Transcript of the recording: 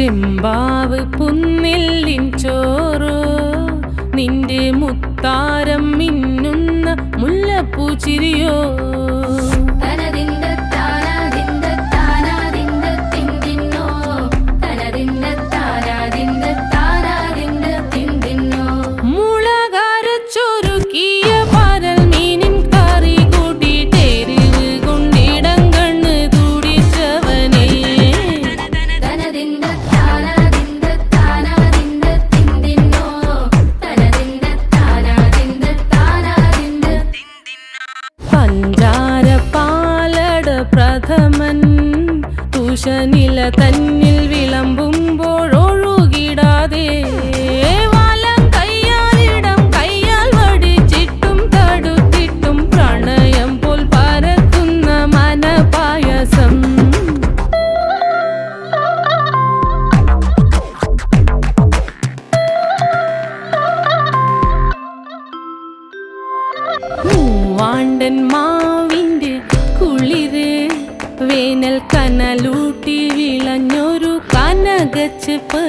ചെമ്പാവ് പുന്നെല്ലിൻ ചോറോ നിന്റെ മുത്താരം മിന്നുന്ന മുല്ലപ്പൂച്ചിരിയോ പ്രഥമൻ തുഷനില തന്നിൽ വിളമ്പുമ്പോഴൊഴുകിടാതെ വലം കയ്യാലിടം കയ്യാൽ വടിച്ചിട്ടും തടുത്തിട്ടും പ്രണയം പോൽ പരക്കുന്ന മനപായസം മൂവാണ്ടൻ മാവിൻ്റെ കുളിര് വേനൽ കനലൂട്ടി വിളഞ്ഞൊരു കനകച്ചെപ്പ്